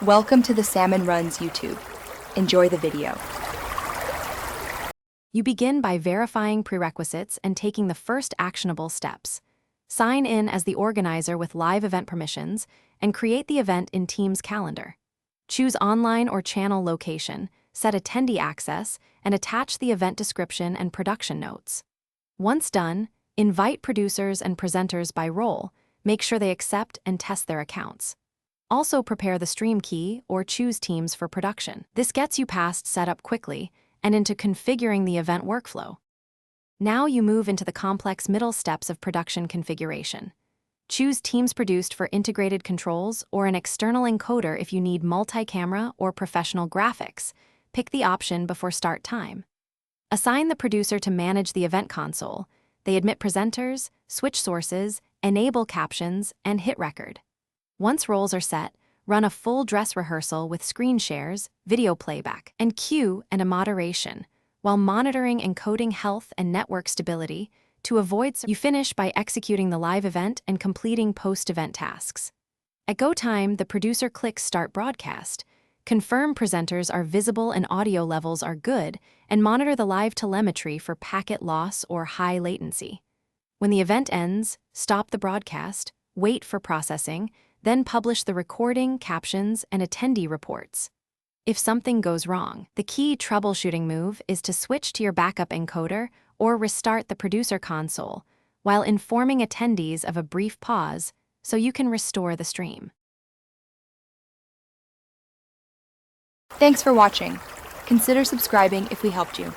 Welcome to the Salmon Runs YouTube. Enjoy the video. You begin by verifying prerequisites and taking the first actionable steps. Sign in as the organizer with live event permissions and create the event in Teams calendar. Choose online or channel location, set attendee access, and attach the event description and production notes. Once done, invite producers and presenters by role, make sure they accept and test their accounts. Also prepare the stream key or choose teams for production. This gets you past setup quickly and into configuring the event workflow. Now you move into the complex middle steps of production configuration. Choose teams produced for integrated controls or an external encoder if you need multi-camera or professional graphics. Pick the option before start time. Assign the producer to manage the event console. They admit presenters, switch sources, enable captions, and hit record. Once roles are set, run a full dress rehearsal with screen shares, video playback, and cue and a moderation, while monitoring and coding health and network stability to avoid. You finish by executing the live event and completing post-event tasks. At go time, the producer clicks Start Broadcast, confirm presenters are visible and audio levels are good, and monitor the live telemetry for packet loss or high latency. When the event ends, stop the broadcast, wait for processing, then publish the recording, captions, and attendee reports. If something goes wrong, the key troubleshooting move is to switch to your backup encoder or restart the producer console, while informing attendees of a brief pause so you can restore the stream. Thanks for watching. Consider subscribing if we helped you.